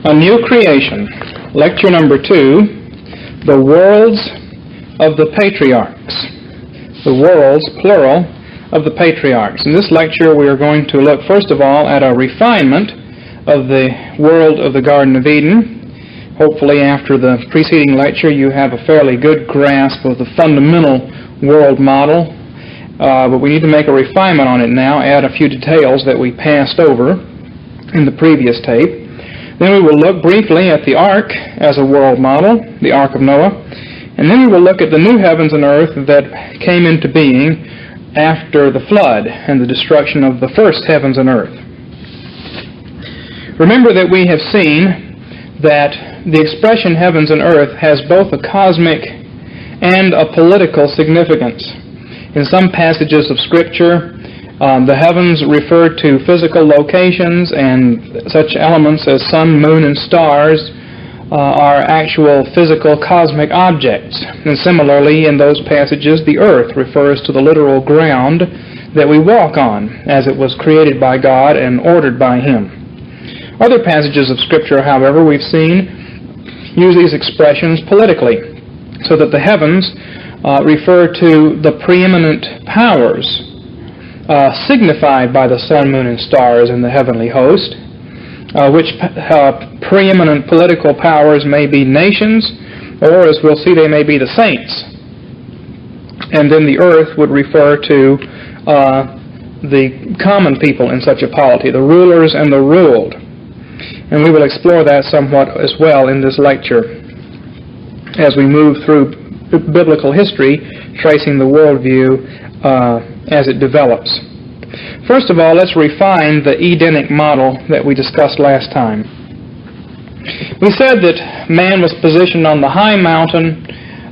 A New Creation, Lecture number 2, The Worlds of the Patriarchs. The worlds, plural, of the Patriarchs. In this lecture we are going to look first of all at a refinement of the world of the Garden of Eden. Hopefully after the preceding lecture you have a fairly good grasp of the fundamental world model, but we need to make a refinement on it now, add a few details that we passed over in the previous tape. Then we will look briefly at the ark as a world model, the Ark of Noah, and then we will look at the new heavens and earth that came into being after the flood and the destruction of the first heavens and earth. Remember that we have seen that the expression heavens and earth has both a cosmic and a political significance. In some passages of Scripture, the heavens refer to physical locations, and such elements as sun, moon, and stars are actual physical cosmic objects. And similarly, in those passages, the earth refers to the literal ground that we walk on, as it was created by God and ordered by Him. Other passages of Scripture, however, we've seen use these expressions politically, so that the heavens refer to the preeminent powers signified by the sun, moon, and stars in the heavenly host, which preeminent political powers may be nations, or as we'll see, they may be the saints. And then the earth would refer to the common people in such a polity, the rulers and the ruled. And we will explore that somewhat as well in this lecture as we move through biblical history, tracing the worldview as it develops. First of all, let's refine the Edenic model that we discussed last time. We said that man was positioned on the high mountain,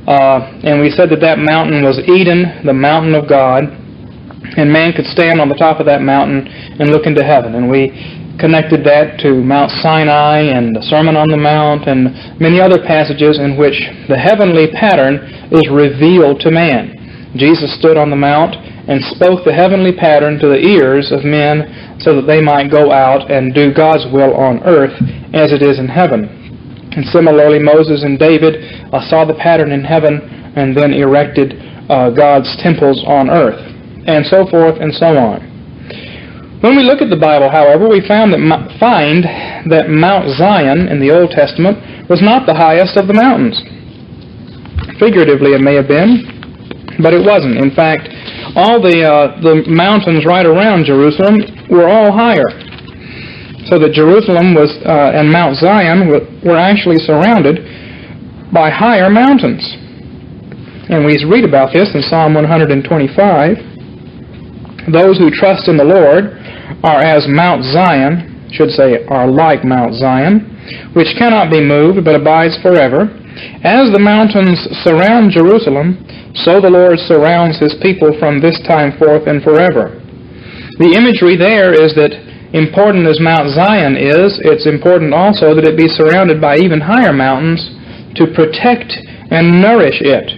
and we said that that mountain was Eden, the mountain of God, and man could stand on the top of that mountain and look into heaven. And we connected that to Mount Sinai and the Sermon on the Mount and many other passages in which the heavenly pattern is revealed to man. Jesus stood on the mount and spoke the heavenly pattern to the ears of men so that they might go out and do God's will on earth as it is in heaven. And similarly, Moses and David saw the pattern in heaven and then erected God's temples on earth, and so forth and so on. When we look at the Bible, however, we find that Mount Zion in the Old Testament was not the highest of the mountains. Figuratively, it may have been, but it wasn't. In fact, all the mountains right around Jerusalem were all higher. So that Jerusalem was and Mount Zion were actually surrounded by higher mountains. And we read about this in Psalm 125. Those who trust in the Lord are as Mount Zion, should say are like Mount Zion, which cannot be moved but abides forever. As the mountains surround Jerusalem, so the Lord surrounds His people from this time forth and forever. The imagery there is that important as Mount Zion is, it's important also that it be surrounded by even higher mountains to protect and nourish it.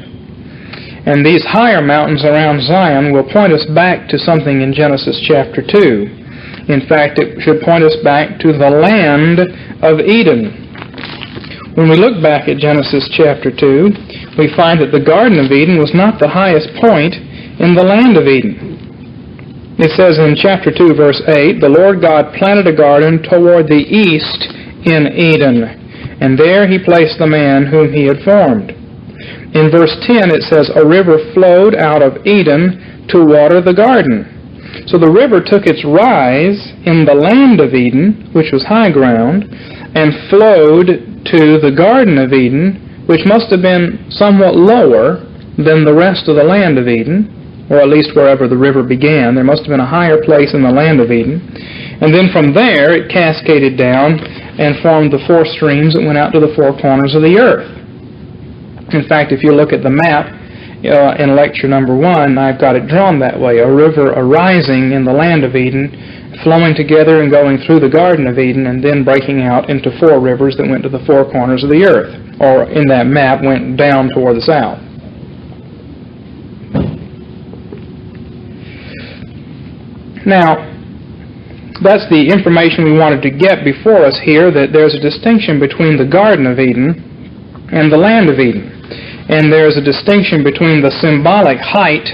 And these higher mountains around Zion will point us back to something in Genesis chapter 2. In fact, it should point us back to the land of Eden. When we look back at Genesis chapter 2, we find that the Garden of Eden was not the highest point in the land of Eden. It says in chapter 2, verse 8, the Lord God planted a garden toward the east in Eden, and there He placed the man whom He had formed. In verse 10, it says, a river flowed out of Eden to water the garden. So the river took its rise in the land of Eden, which was high ground, and flowed to the Garden of Eden, which must have been somewhat lower than the rest of the land of Eden, or at least wherever the river began. There must have been a higher place in the land of Eden. And then from there, it cascaded down and formed the four streams that went out to the four corners of the earth. In fact, if you look at the map in lecture number 1, I've got it drawn that way, a river arising in the land of Eden, flowing together and going through the Garden of Eden, and then breaking out into four rivers that went to the four corners of the earth, or in that map went down toward the south. Now, That's the information we wanted to get before us here, that there's a distinction between the Garden of Eden and the land of Eden. And there's a distinction between the symbolic height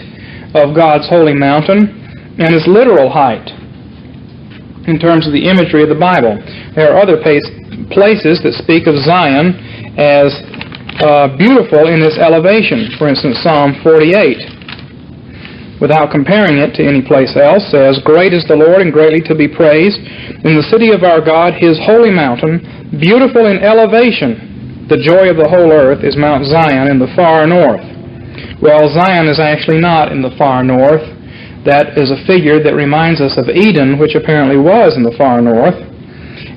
of God's holy mountain and its literal height in terms of the imagery of the Bible. There are other places that speak of Zion as beautiful in its elevation. For instance, Psalm 48, without comparing it to any place else, says, "Great is the Lord and greatly to be praised in the city of our God, His holy mountain, beautiful in elevation. The joy of the whole earth is Mount Zion in the far north." Well, Zion is actually not in the far north. That is a figure that reminds us of Eden, which apparently was in the far north.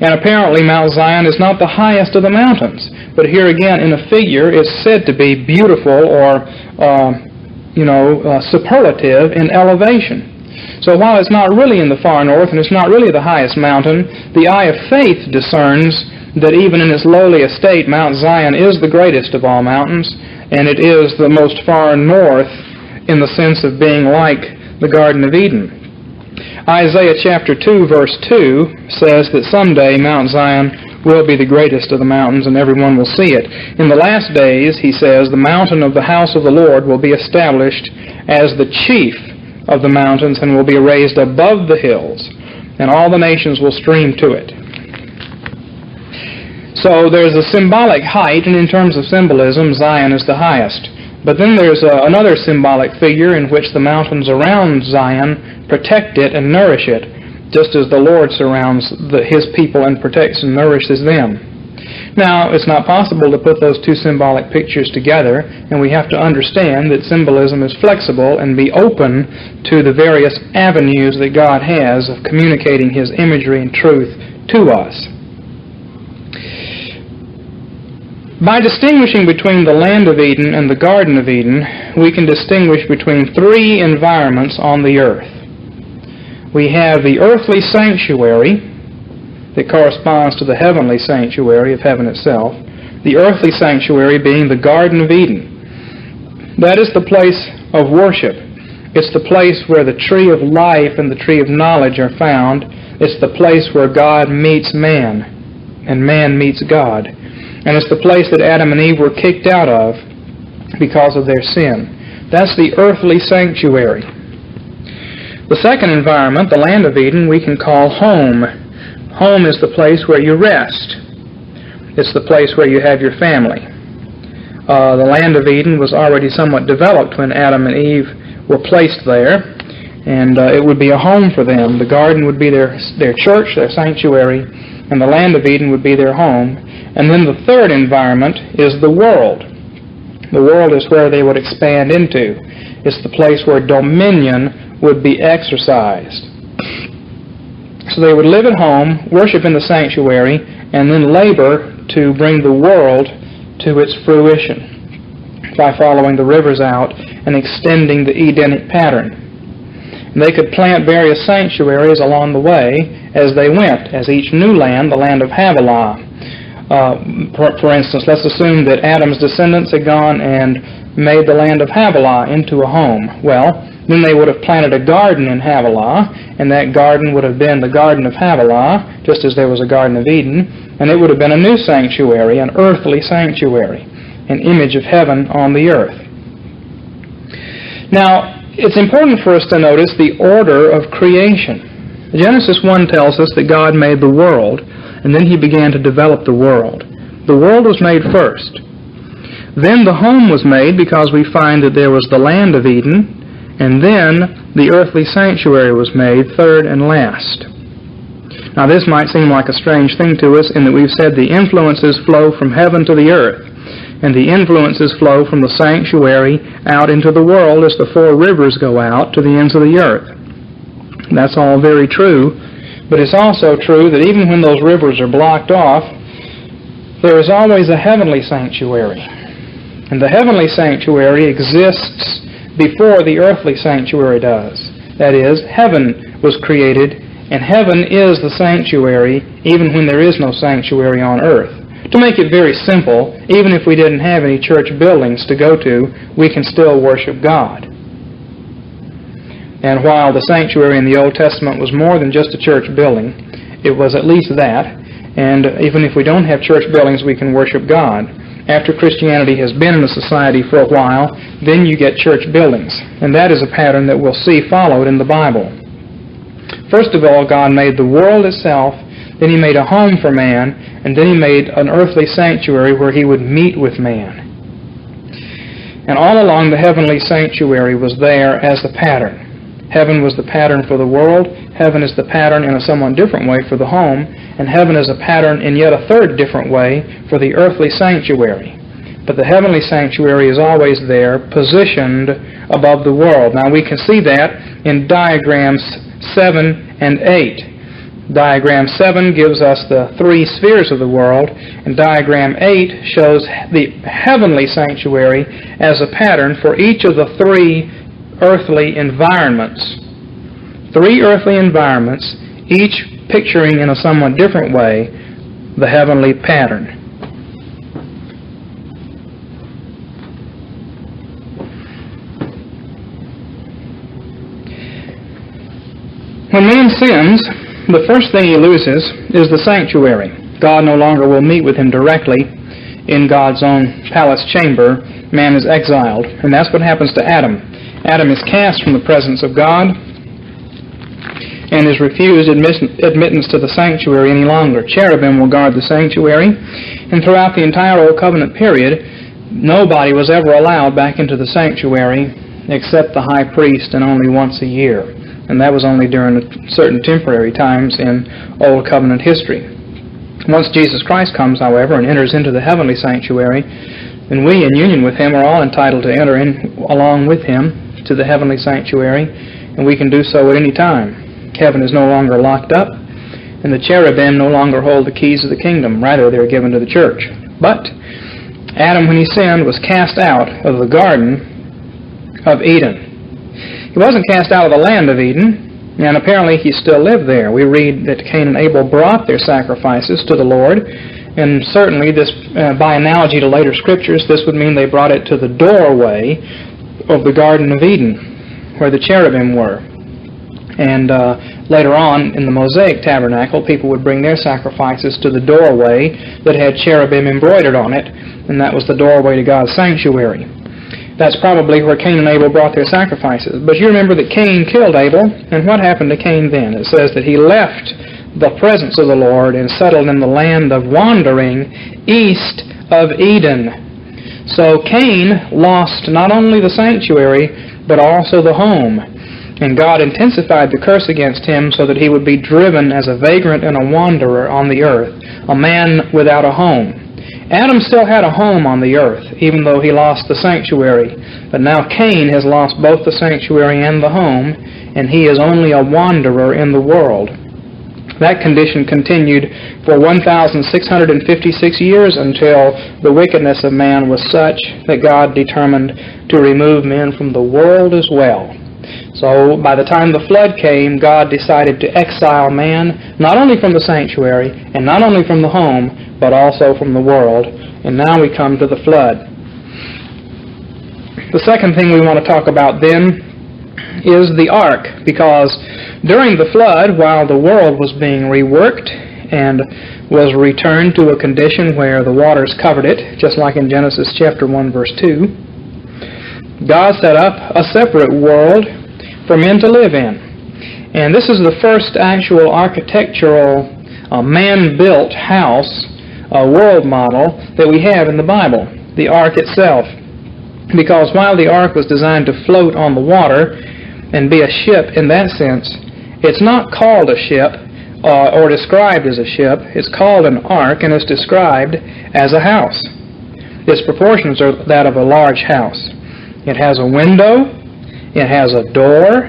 And apparently Mount Zion is not the highest of the mountains. But here again, in a figure, it's said to be beautiful or superlative in elevation. So while it's not really in the far north and it's not really the highest mountain, the eye of faith discerns that even in its lowly estate, Mount Zion is the greatest of all mountains, and it is the most far north in the sense of being like the Garden of Eden. Isaiah chapter 2, verse 2 says that someday Mount Zion will be the greatest of the mountains and everyone will see it. In the last days, he says, the mountain of the house of the Lord will be established as the chief of the mountains and will be raised above the hills, and all the nations will stream to it. So there's a symbolic height, and in terms of symbolism, Zion is the highest. But then there's another symbolic figure in which the mountains around Zion protect it and nourish it, just as the Lord surrounds His people and protects and nourishes them. Now, it's not possible to put those two symbolic pictures together, and we have to understand that symbolism is flexible and be open to the various avenues that God has of communicating His imagery and truth to us. By distinguishing between the land of Eden and the Garden of Eden, we can distinguish between three environments on the earth. We have the earthly sanctuary that corresponds to the heavenly sanctuary of heaven itself, the earthly sanctuary being the Garden of Eden. That is the place of worship. It's the place where the tree of life and the tree of knowledge are found. It's the place where God meets man and man meets God. And it's the place that Adam and Eve were kicked out of because of their sin. That's the earthly sanctuary. The second environment, the land of Eden, we can call home. Home is the place where you rest. It's the place where you have your family. The land of Eden was already somewhat developed when Adam and Eve were placed there, and it would be a home for them. The garden would be their church, their sanctuary, and the land of Eden would be their home. And then the third environment is the world. The world is where they would expand into. It's the place where dominion would be exercised. So they would live at home, worship in the sanctuary, and then labor to bring the world to its fruition by following the rivers out and extending the Edenic pattern. And they could plant various sanctuaries along the way as they went, as each new land, the land of Havilah. For instance, let's assume that Adam's descendants had gone and made the land of Havilah into a home. Well, then they would have planted a garden in Havilah, and that garden would have been the Garden of Havilah, just as there was a Garden of Eden, and it would have been a new sanctuary, an earthly sanctuary, an image of heaven on the earth. Now, it's important for us to notice the order of creation. Genesis 1 tells us that God made the world, and then He began to develop the world. The world was made first. Then the home was made, because we find that there was the land of Eden, and then the earthly sanctuary was made, third and last. Now this might seem like a strange thing to us in that we've said the influences flow from heaven to the earth, and the influences flow from the sanctuary out into the world as the four rivers go out to the ends of the earth. That's all very true, but it's also true that even when those rivers are blocked off, there is always a heavenly sanctuary. And the heavenly sanctuary exists before the earthly sanctuary does. That is, heaven was created, and heaven is the sanctuary even when there is no sanctuary on earth. To make it very simple, even if we didn't have any church buildings to go to, we can still worship God. And while the sanctuary in the Old Testament was more than just a church building, it was at least that. And even if we don't have church buildings, we can worship God. After Christianity has been in a society for a while, then you get church buildings. And that is a pattern that we'll see followed in the Bible. First of all, God made the world itself, then He made a home for man, and then He made an earthly sanctuary where He would meet with man. And all along, the heavenly sanctuary was there as the pattern. Heaven was the pattern for the world. Heaven is the pattern in a somewhat different way for the home. And heaven is a pattern in yet a third different way for the earthly sanctuary. But the heavenly sanctuary is always there, positioned above the world. Now we can see that in diagrams 7 and 8. Diagram 7 gives us the three spheres of the world, and diagram 8 shows the heavenly sanctuary as a pattern for each of the three earthly environments. Three earthly environments, each picturing in a somewhat different way the heavenly pattern. When man sins, the first thing he loses is the sanctuary. God no longer will meet with him directly in God's own palace chamber. Man is exiled, and that's what happens to Adam. Adam is cast from the presence of God and is refused admittance to the sanctuary any longer. Cherubim will guard the sanctuary, and throughout the entire Old Covenant period, nobody was ever allowed back into the sanctuary except the high priest, and only once a year. And that was only during certain temporary times in Old Covenant history. Once Jesus Christ comes, however, and enters into the heavenly sanctuary, then we, in union with Him, are all entitled to enter in along with Him to the heavenly sanctuary, and we can do so at any time. Heaven is no longer locked up, and the cherubim no longer hold the keys of the kingdom. Rather, they are given to the church. But Adam, when he sinned, was cast out of the Garden of Eden. He wasn't cast out of the land of Eden, and apparently he still lived there. We read that Cain and Abel brought their sacrifices to the Lord, and certainly this, by analogy to later scriptures, this would mean they brought it to the doorway of the Garden of Eden, where the cherubim were. And later on, in the Mosaic tabernacle, people would bring their sacrifices to the doorway that had cherubim embroidered on it, and that was the doorway to God's sanctuary. That's probably where Cain and Abel brought their sacrifices. But you remember that Cain killed Abel, and what happened to Cain then? It says that he left the presence of the Lord and settled in the land of wandering east of Eden. So Cain lost not only the sanctuary, but also the home. And God intensified the curse against him so that he would be driven as a vagrant and a wanderer on the earth, a man without a home. Adam still had a home on the earth, even though he lost the sanctuary. But now Cain has lost both the sanctuary and the home, and he is only a wanderer in the world. That condition continued for 1,656 years until the wickedness of man was such that God determined to remove men from the world as well. So by the time the flood came, God decided to exile man, not only from the sanctuary and not only from the home, but also from the world. And now we come to the flood. The second thing we want to talk about then is the ark, because during the flood, while the world was being reworked and was returned to a condition where the waters covered it, just like in Genesis chapter 1, verse 2, God set up a separate world for men to live in. And this is the first actual architectural man-built house, a world model that we have in the Bible, the ark itself. Because while the ark was designed to float on the water and be a ship in that sense, it's not called a ship or described as a ship. It's called an ark and is described as a house. Its proportions are that of a large house. It has a window, it has a door,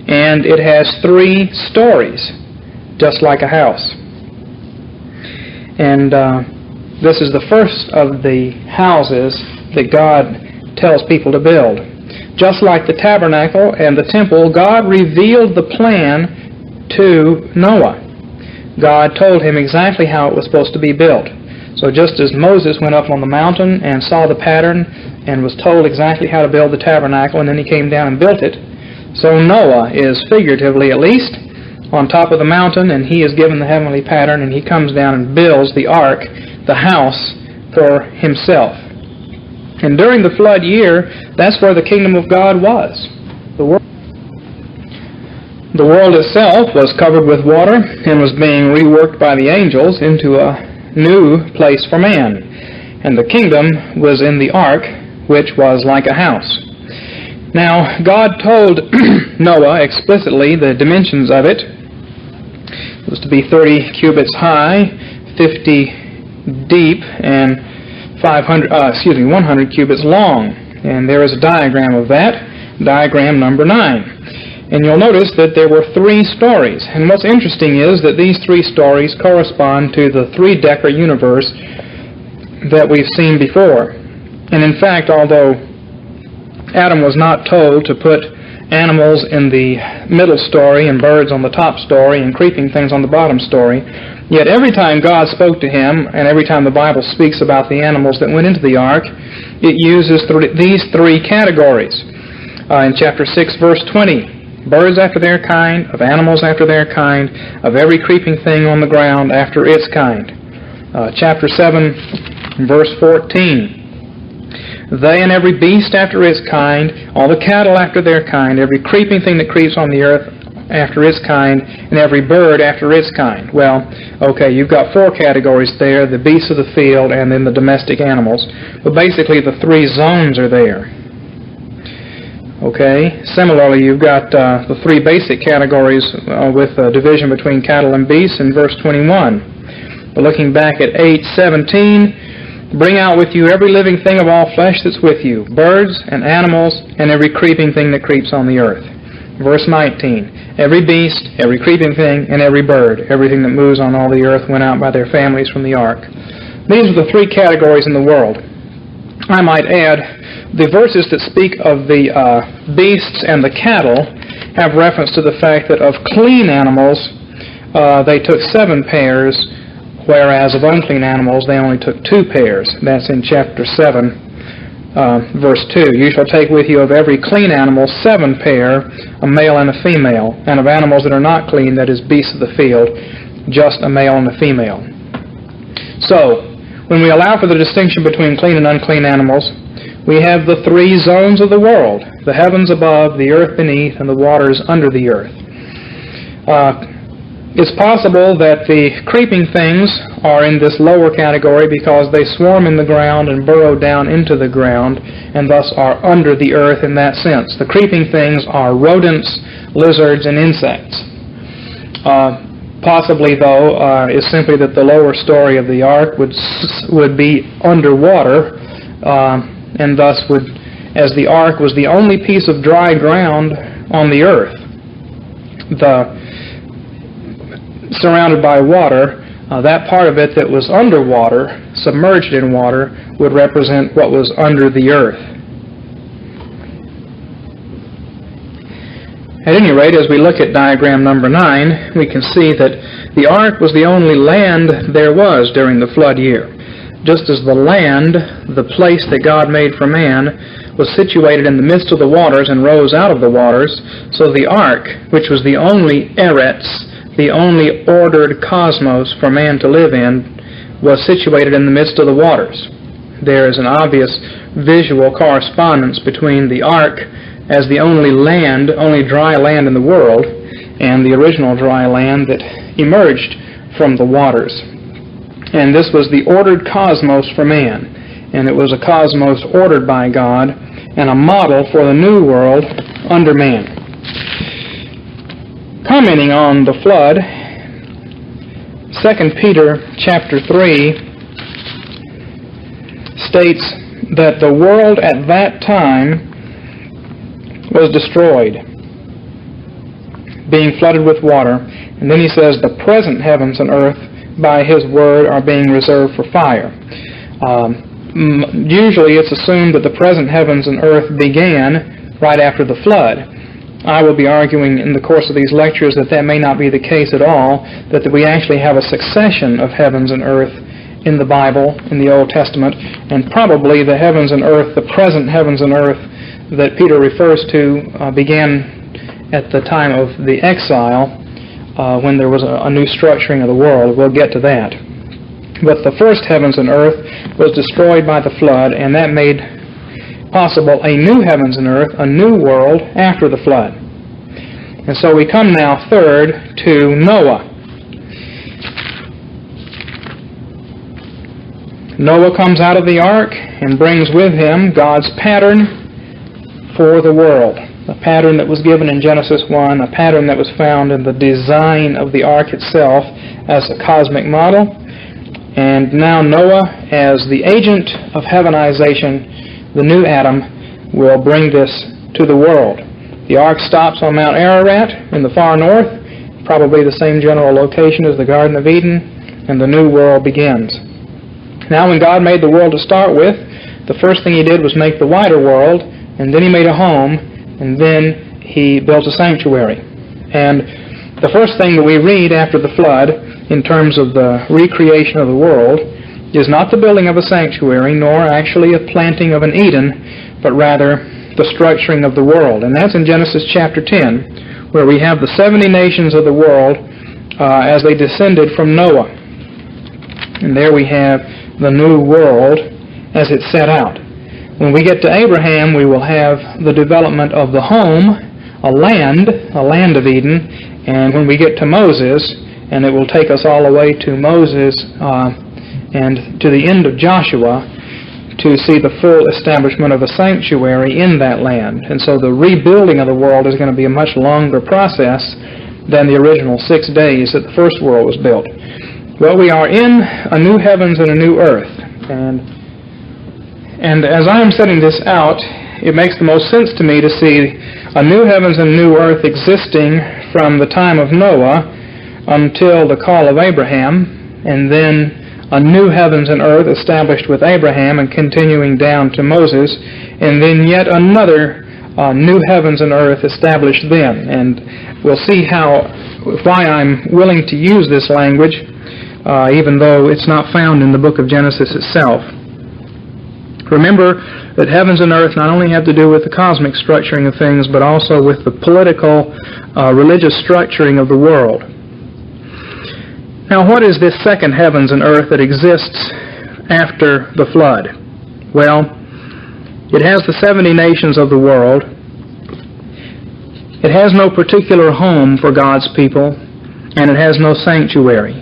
and it has 3 stories, just like a house. And this is the first of the houses that God tells people to build. Just like the tabernacle and the temple, God revealed the plan to Noah. God told him exactly how it was supposed to be built. So just as Moses went up on the mountain and saw the pattern and was told exactly how to build the tabernacle, and then he came down and built it, so Noah is, figuratively at least, on top of the mountain, and he is given the heavenly pattern, and he comes down and builds the ark, the house, for himself. And during the flood year, that's where the kingdom of God was. The world itself was covered with water and was being reworked by the angels into a new place for man. And the kingdom was in the ark, which was like a house. Now, God told Noah explicitly the dimensions of it. It was to be 30 cubits high, 50 deep, and 100 cubits long. And there is a diagram of that, diagram number 9. And you'll notice that there were 3 stories. And what's interesting is that these 3 stories correspond to the 3-decker universe that we've seen before. And in fact, although Adam was not told to put animals in the middle story and birds on the top story and creeping things on the bottom story, yet every time God spoke to him, and every time the Bible speaks about the animals that went into the ark, it uses these 3 categories. In chapter 6, verse 20, birds after their kind, of animals after their kind, of every creeping thing on the ground after its kind. Chapter 7, verse 14, they and every beast after its kind, all the cattle after their kind, every creeping thing that creeps on the earth after its kind, and every bird after its kind. Well, okay, you've got 4 categories there, the beasts of the field and then the domestic animals. But basically the 3 zones are there. Okay, similarly you've got the 3 basic categories with a division between cattle and beasts in verse 21. But looking back at 8:17, bring out with you every living thing of all flesh that's with you, birds and animals and every creeping thing that creeps on the earth. Verse 19, every beast, every creeping thing, and every bird, everything that moves on all the earth went out by their families from the ark. These are the 3 categories in the world. I might add, the verses that speak of the beasts and the cattle have reference to the fact that of clean animals, they took 7 pairs, whereas of unclean animals, they only took 2 pairs. That's in chapter 7, verse 2. You shall take with you of every clean animal 7 pair, a male and a female, and of animals that are not clean, that is, beasts of the field, just a male and a female. So, when we allow for the distinction between clean and unclean animals, we have the 3 zones of the world, the heavens above, the earth beneath, and the waters under the earth. It's possible that the creeping things are in this lower category because they swarm in the ground and burrow down into the ground and thus are under the earth in that sense. The creeping things are rodents, lizards, and insects. Possibly, though, is simply that the lower story of the ark would be underwater, and thus would, as the ark was the only piece of dry ground on the earth, surrounded by water, that part of it that was underwater, submerged in water, would represent what was under the earth. At any rate, as we look at diagram number 9, we can see that the ark was the only land there was during the flood year. Just as the land, the place that God made for man, was situated in the midst of the waters and rose out of the waters, so the ark, which was the only eretz, the only ordered cosmos for man to live in, was situated in the midst of the waters. There is an obvious visual correspondence between the ark as the only land, only dry land in the world, and the original dry land that emerged from the waters. And this was the ordered cosmos for man. And it was a cosmos ordered by God and a model for the new world under man. Commenting on the flood, 2 Peter chapter 3 states that the world at that time was destroyed, being flooded with water. And then he says the present heavens and earth by his word are being reserved for fire. Usually it's assumed that the present heavens and earth began right after the flood. I will be arguing in the course of these lectures that that may not be the case at all, that we actually have a succession of heavens and earth in the Bible, in the Old Testament, and probably the heavens and earth, the present heavens and earth that Peter refers to began at the time of the exile, when there was a new structuring of the world. We'll get to that. But the first heavens and earth was destroyed by the flood, and that made possible a new heavens and earth, a new world after the flood. And so we come now, third, to Noah. Noah comes out of the ark and brings with him God's pattern for the world. A pattern that was given in Genesis 1, a pattern that was found in the design of the ark itself as a cosmic model. And now Noah, as the agent of heavenization, the new Adam, will bring this to the world. The ark stops on Mount Ararat in the far north, probably the same general location as the Garden of Eden, and the new world begins. Now when God made the world to start with, the first thing He did was make the wider world, and then He made a home, and then He built a sanctuary. And the first thing that we read after the flood, in terms of the recreation of the world, is not the building of a sanctuary, nor actually a planting of an Eden, but rather the structuring of the world. And that's in Genesis chapter 10, where we have the 70 nations of the world as they descended from Noah. And there we have the new world as it's set out. When we get to Abraham, we will have the development of the home, a land of Eden, and when we get to Moses, and it will take us all the way to Moses and to the end of Joshua to see the full establishment of a sanctuary in that land. And so the rebuilding of the world is going to be a much longer process than the original 6 days that the first world was built. Well, we are in a new heavens and a new earth. And as I am setting this out, it makes the most sense to me to see a new heavens and new earth existing from the time of Noah until the call of Abraham, and then a new heavens and earth established with Abraham and continuing down to Moses, and then yet another new heavens and earth established then. And we'll see why I'm willing to use this language, even though it's not found in the book of Genesis itself. Remember that heavens and earth not only have to do with the cosmic structuring of things, but also with the political, religious structuring of the world. Now, what is this second heavens and earth that exists after the flood? Well, it has the 70 nations of the world. It has no particular home for God's people, and it has no sanctuary.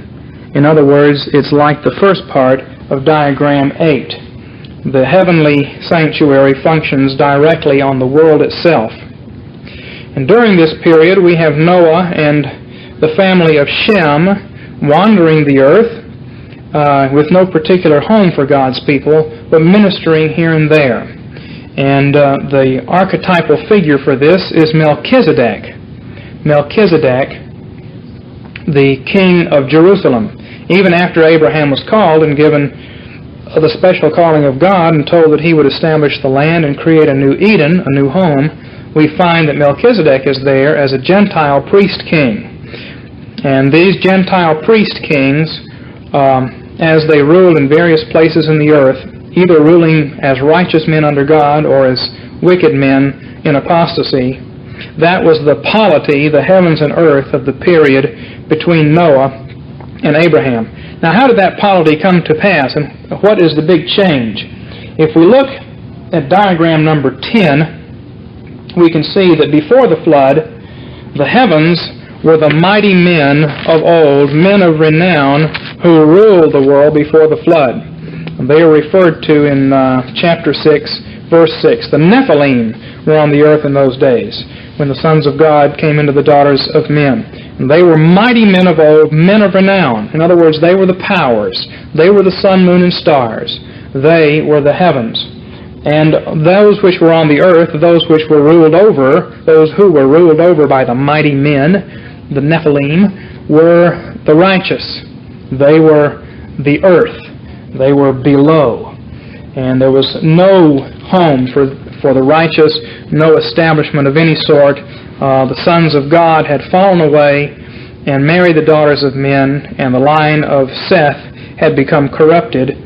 In other words, it's like the first part of diagram 8. The heavenly sanctuary functions directly on the world itself. And during this period, we have Noah and the family of Shem wandering the earth with no particular home for God's people, but ministering here and there. And the archetypal figure for this is Melchizedek. Melchizedek, the king of Jerusalem. Even after Abraham was called and given the special calling of God and told that he would establish the land and create a new Eden, a new home, we find that Melchizedek is there as a Gentile priest king. And these Gentile priest kings, as they ruled in various places in the earth, either ruling as righteous men under God or as wicked men in apostasy, that was the polity, the heavens and earth of the period between Noah and Abraham. Now, how did that polity come to pass, and what is the big change? If we look at diagram number 10, we can see that before the flood, the heavens were the mighty men of old, men of renown, who ruled the world before the flood. They are referred to in chapter 6, verse 6. The Nephilim were on the earth in those days, when the sons of God came into the daughters of men. And they were mighty men of old, men of renown. In other words, they were the powers. They were the sun, moon, and stars. They were the heavens. And those which were on the earth, those which were ruled over, those who were ruled over by the mighty men, the Nephilim, were the righteous. They were the earth. They were below. And there was no home for the righteous, no establishment of any sort. The sons of God had fallen away and married the daughters of men, and the line of Seth had become corrupted,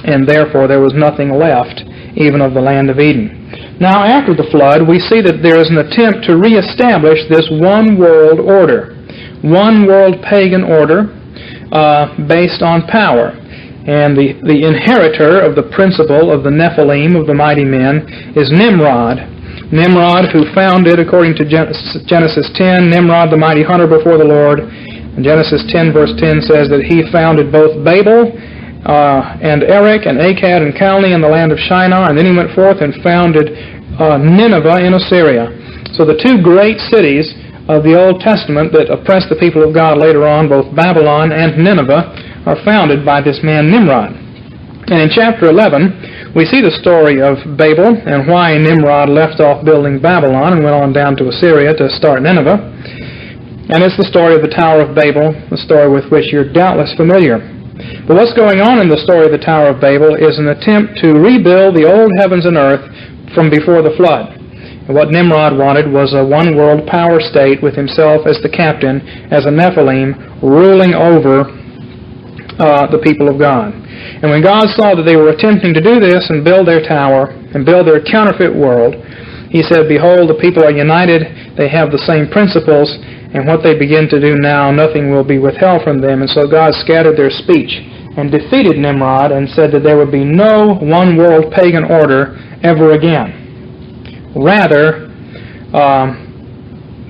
and therefore there was nothing left even of the land of Eden. Now, after the flood, we see that there is an attempt to reestablish this one world order, one world pagan order based on power. And the inheritor of the principle of the Nephilim, of the mighty men, is Nimrod. Nimrod, who founded, according to Genesis 10, Nimrod, the mighty hunter before the Lord. And Genesis 10, verse 10 says that he founded both Babel and Erech and Akkad and Calneh in the land of Shinar, and then he went forth and founded Nineveh in Assyria. So the two great cities of the Old Testament that oppressed the people of God later on, both Babylon and Nineveh, are founded by this man Nimrod. And in chapter 11, we see the story of Babel and why Nimrod left off building Babylon and went on down to Assyria to start Nineveh. And it's the story of the Tower of Babel, the story with which you're doubtless familiar. But what's going on in the story of the Tower of Babel is an attempt to rebuild the old heavens and earth from before the flood. And what Nimrod wanted was a one-world power state with himself as the captain, as a Nephilim, ruling over the people of God. And when God saw that they were attempting to do this and build their tower and build their counterfeit world, He said, "Behold, the people are united, they have the same principles, and what they begin to do now, nothing will be withheld from them." And so God scattered their speech and defeated Nimrod and said that there would be no one-world pagan order ever again. Rather,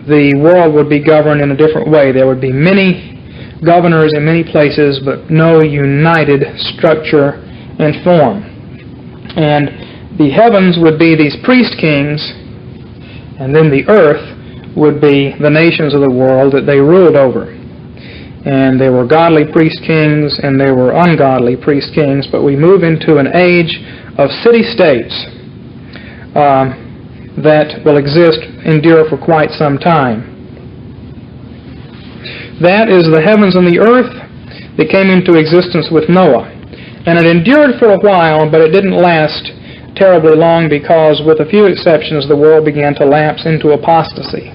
the world would be governed in a different way. There would be many governors in many places, but no united structure and form. And the heavens would be these priest kings, and then the earth would be the nations of the world that they ruled over. And there were godly priest kings, and there were ungodly priest kings, but we move into an age of city-states that will endure for quite some time. That is the heavens and the earth that came into existence with Noah. And it endured for a while, but it didn't last terribly long because, with a few exceptions, the world began to lapse into apostasy.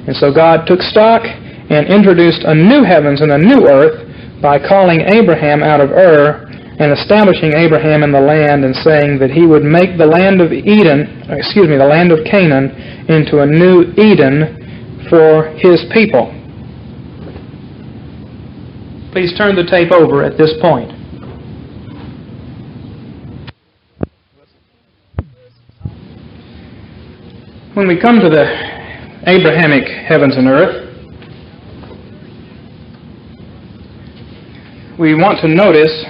And so God took stock and introduced a new heavens and a new earth by calling Abraham out of Ur and establishing Abraham in the land and saying that he would make the land of the land of Canaan into a new Eden for his people. Please turn the tape over at this point. When we come to the Abrahamic heavens and earth, we want to notice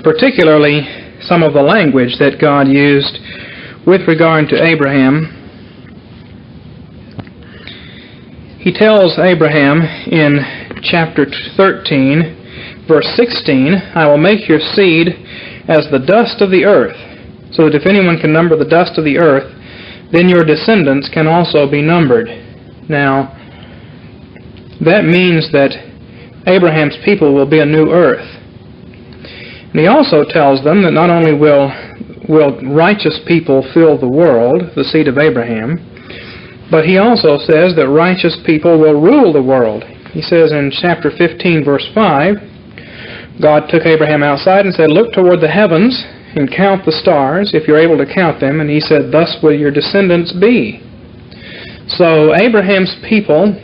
particularly some of the language that God used with regard to Abraham. He tells Abraham in chapter 13, verse 16, "I will make your seed as the dust of the earth, so that if anyone can number the dust of the earth, then your descendants can also be numbered." Now, that means that Abraham's people will be a new earth. And he also tells them that not only will righteous people fill the world, the seed of Abraham, but he also says that righteous people will rule the world. He says in chapter 15, verse 5, God took Abraham outside and said, "Look toward the heavens and count the stars, if you're able to count them." And he said, "Thus will your descendants be." So Abraham's people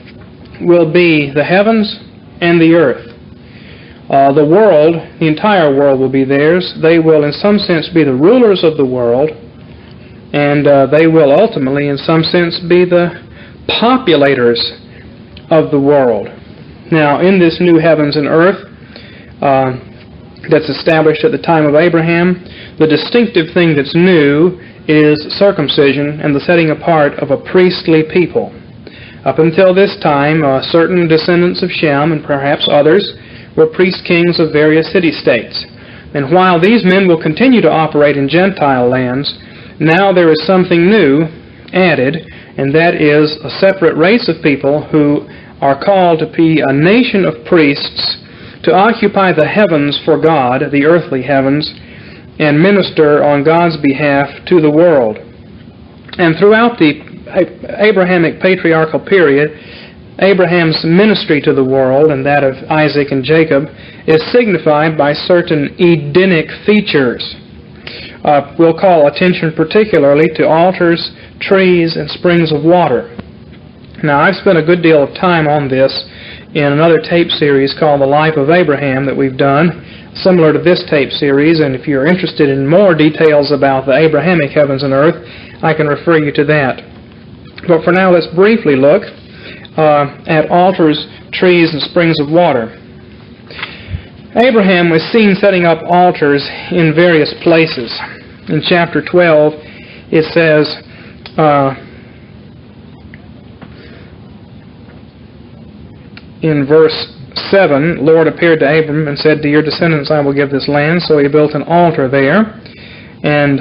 will be the heavens and the earth. The world, the entire world will be theirs. They will in some sense be the rulers of the world, and they will ultimately in some sense be the populators of the world. Now, in this new heavens and earth that's established at the time of Abraham, the distinctive thing that's new is circumcision and the setting apart of a priestly people. Up until this time, certain descendants of Shem, and perhaps others, were priest kings of various city-states. And while these men will continue to operate in Gentile lands, now there is something new added, and that is a separate race of people who are called to be a nation of priests to occupy the heavens for God, the earthly heavens, and minister on God's behalf to the world. And throughout the Abrahamic patriarchal period, Abraham's ministry to the world and that of Isaac and Jacob is signified by certain Edenic features. We'll call attention particularly to altars, trees, and springs of water. Now, I've spent a good deal of time on this in another tape series called The Life of Abraham that we've done, similar to this tape series, and if you're interested in more details about the Abrahamic heavens and earth, I can refer you to that. But for now, let's briefly look at altars, trees, and springs of water. Abraham was seen setting up altars in various places. In chapter 12, it says, in verse 7, Lord appeared to Abram and said, to your descendants I will give this land. So he built an altar there and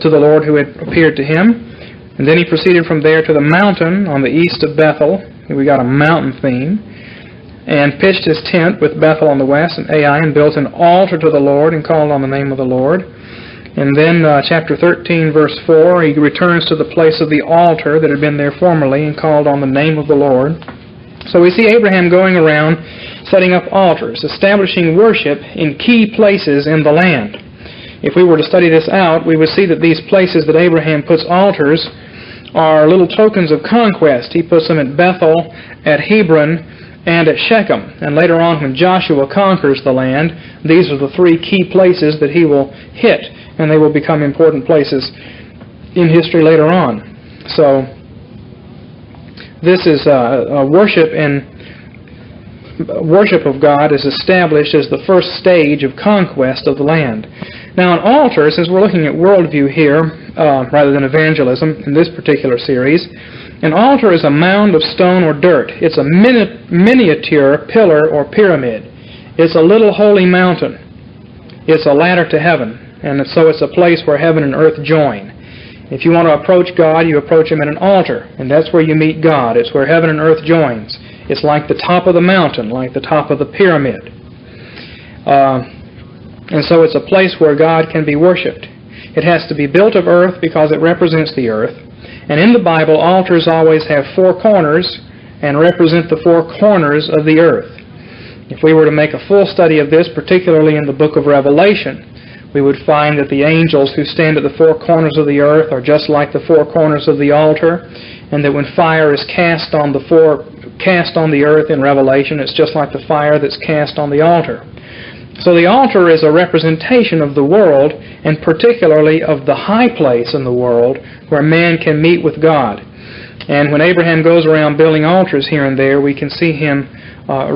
to the Lord who had appeared to him. And then he proceeded from there to the mountain on the east of Bethel. We got a mountain theme. And pitched his tent with Bethel on the west and Ai, and built an altar to the Lord and called on the name of the Lord. And then chapter 13, verse 4, he returns to the place of the altar that had been there formerly and called on the name of the Lord. So we see Abraham going around setting up altars, establishing worship in key places in the land. If we were to study this out, we would see that these places that Abraham puts altars are little tokens of conquest. He puts them at Bethel, at Hebron, and at Shechem. And later on, when Joshua conquers the land, these are the three key places that he will hit, and they will become important places in history later on. So this is worship, and worship of God is established as the first stage of conquest of the land. Now, an altar, since we're looking at worldview here rather than evangelism in this particular series, an altar is a mound of stone or dirt. It's a miniature pillar or pyramid. It's a little holy mountain. It's a ladder to heaven, and so it's a place where heaven and earth join. If you want to approach God, you approach Him at an altar, and that's where you meet God. It's where heaven and earth joins. It's like the top of the mountain, like the top of the pyramid. And so it's a place where God can be worshipped. It has to be built of earth because it represents the earth. And in the Bible, altars always have four corners and represent the four corners of the earth. If we were to make a full study of this, particularly in the book of Revelation, we would find that the angels who stand at the four corners of the earth are just like the four corners of the altar, and that when fire is cast on the earth in Revelation, it's just like the fire that's cast on the altar. So the altar is a representation of the world, and particularly of the high place in the world where man can meet with God. And when Abraham goes around building altars here and there, we can see him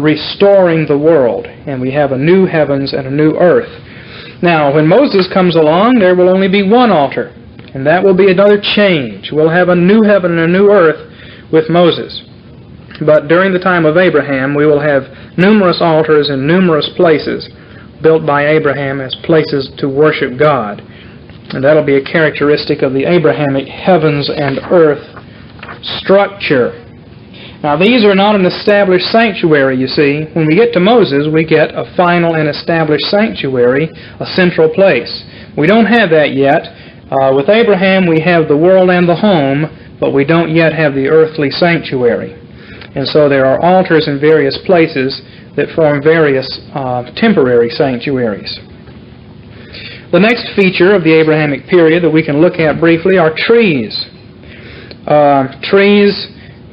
restoring the world, and we have a new heavens and a new earth. Now, when Moses comes along, there will only be one altar, and that will be another change. We'll have a new heaven and a new earth with Moses. But during the time of Abraham, we will have numerous altars in numerous places built by Abraham as places to worship God. And that'll be a characteristic of the Abrahamic heavens and earth structure. Now, these are not an established sanctuary, you see. When we get to Moses, we get a final and established sanctuary, a central place. We don't have that yet. With Abraham, we have the world and the home, but we don't yet have the earthly sanctuary. And so there are altars in various places that form various temporary sanctuaries. The next feature of the Abrahamic period that we can look at briefly are trees. Trees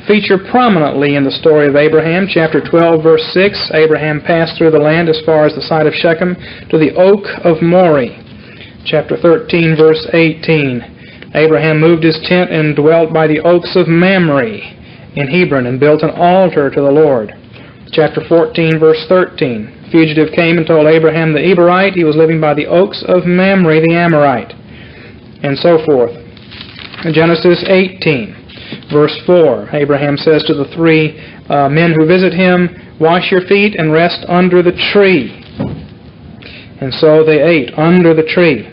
feature prominently in the story of Abraham. Chapter 12, verse 6, Abraham passed through the land as far as the site of Shechem to the oak of Moreh. Chapter 13, verse 18, Abraham moved his tent and dwelt by the oaks of Mamre in Hebron and built an altar to the Lord. Chapter 14, verse 13, fugitive came and told Abraham the Eberite he was living by the oaks of Mamre the Amorite, and so forth. In Genesis 18, verse 4, Abraham says to the three men who visit him, wash your feet and rest under the tree. And so they ate under the tree.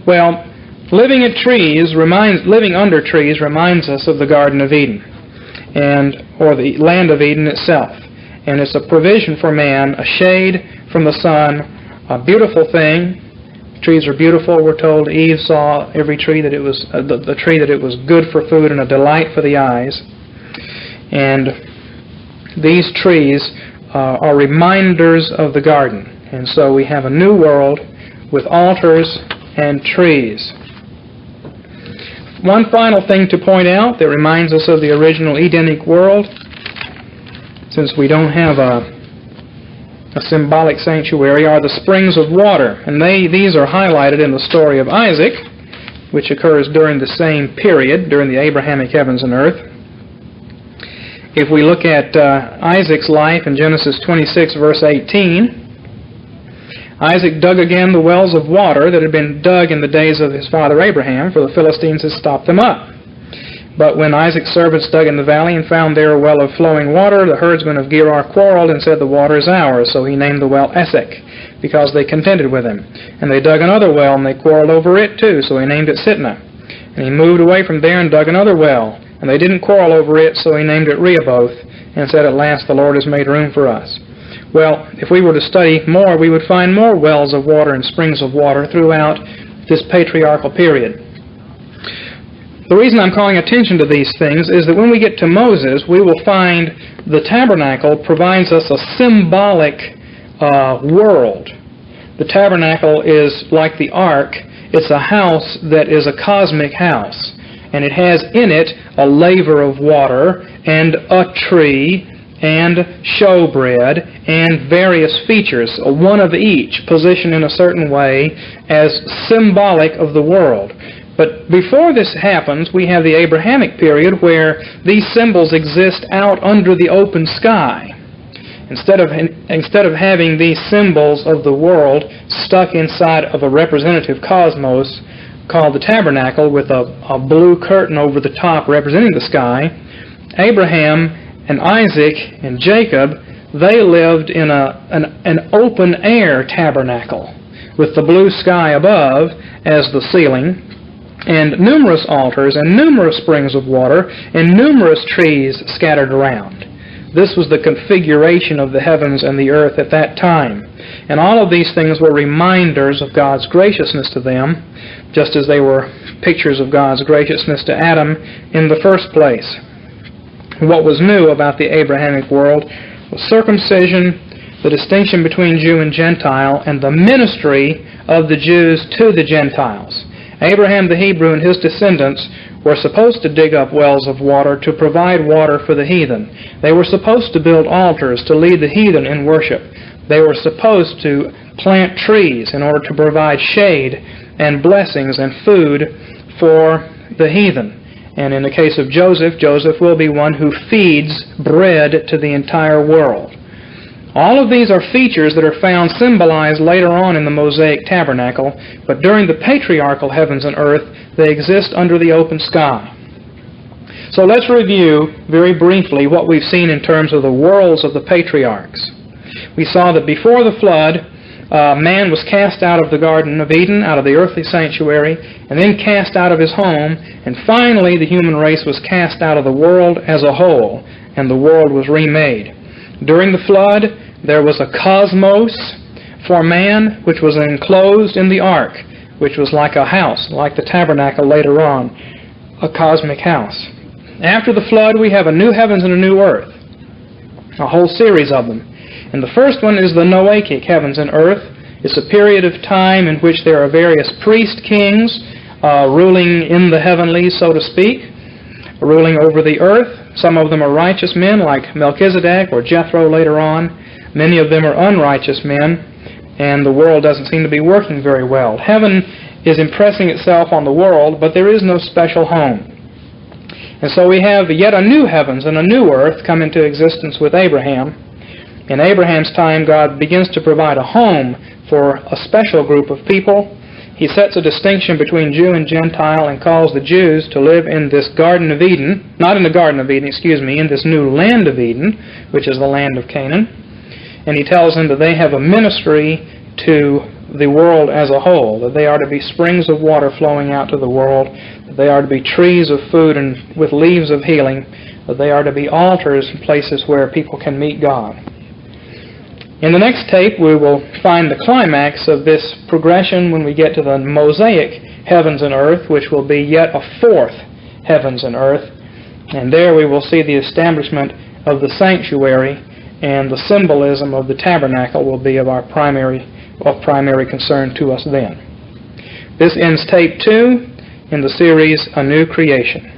Well, living under trees reminds us of the Garden of Eden, or the land of Eden itself. And it's a provision for man, a shade from the sun, a beautiful thing. Trees are beautiful, we're told. Eve saw every tree that it was the tree that it was good for food and a delight for the eyes. And these trees are reminders of the garden. And so we have a new world with altars and trees. One final thing to point out that reminds us of the original Edenic world, since we don't have a symbolic sanctuary, are the springs of water. And these are highlighted in the story of Isaac, which occurs during the same period, during the Abrahamic heavens and earth. If we look at Isaac's life in Genesis 26, verse 18, Isaac dug again the wells of water that had been dug in the days of his father Abraham, for the Philistines had stopped them up. But when Isaac's servants dug in the valley and found there a well of flowing water, the herdsmen of Gerar quarreled and said, "The water is ours." So he named the well Esek, because they contended with him. And they dug another well, and they quarreled over it too, so he named it Sitnah. And he moved away from there and dug another well, and they didn't quarrel over it, so he named it Rehoboth, and said, "At last the Lord has made room for us." Well, if we were to study more, we would find more wells of water and springs of water throughout this patriarchal period. The reason I'm calling attention to these things is that when we get to Moses, we will find the tabernacle provides us a symbolic world. The tabernacle is like the ark. It's a house that is a cosmic house. And it has in it a laver of water and a tree and showbread and various features, one of each, positioned in a certain way as symbolic of the world. But before this happens, we have the Abrahamic period where these symbols exist out under the open sky. Instead of having these symbols of the world stuck inside of a representative cosmos called the tabernacle with a blue curtain over the top representing the sky, Abraham and Isaac and Jacob, they lived in an open-air tabernacle with the blue sky above as the ceiling, and numerous altars and numerous springs of water and numerous trees scattered around. This was the configuration of the heavens and the earth at that time. And all of these things were reminders of God's graciousness to them, just as they were pictures of God's graciousness to Adam in the first place. What was new about the Abrahamic world was circumcision, the distinction between Jew and Gentile, and the ministry of the Jews to the Gentiles. Abraham the Hebrew and his descendants were supposed to dig up wells of water to provide water for the heathen. They were supposed to build altars to lead the heathen in worship. They were supposed to plant trees in order to provide shade and blessings and food for the heathen. And in the case of Joseph, Joseph will be one who feeds bread to the entire world. All of these are features that are found symbolized later on in the Mosaic tabernacle, but during the patriarchal heavens and earth, they exist under the open sky. So let's review very briefly what we've seen in terms of the worlds of the patriarchs. We saw that before the flood, man was cast out of the Garden of Eden, out of the earthly sanctuary, and then cast out of his home, and finally the human race was cast out of the world as a whole, and the world was remade. During the flood, there was a cosmos for man, which was enclosed in the ark, which was like a house, like the tabernacle later on, a cosmic house. After the flood, we have a new heavens and a new earth, a whole series of them. And the first one is the Noachic heavens and earth. It's a period of time in which there are various priest kings ruling in the heavenlies, so to speak, ruling over the earth. Some of them are righteous men like Melchizedek or Jethro later on. Many of them are unrighteous men, and the world doesn't seem to be working very well. Heaven is impressing itself on the world, but there is no special home. And so we have yet a new heavens and a new earth come into existence with Abraham. In Abraham's time, God begins to provide a home for a special group of people. He sets a distinction between Jew and Gentile and calls the Jews to live in this Garden of Eden, not in the Garden of Eden, in this new land of Eden, which is the land of Canaan. And he tells them that they have a ministry to the world as a whole, that they are to be springs of water flowing out to the world, that they are to be trees of food and with leaves of healing, that they are to be altars and places where people can meet God. In the next tape, we will find the climax of this progression when we get to the Mosaic heavens and earth, which will be yet a fourth heavens and earth. And there we will see the establishment of the sanctuary and the symbolism of the tabernacle will be of primary concern to us then. This ends tape 2 in the series A New Creation.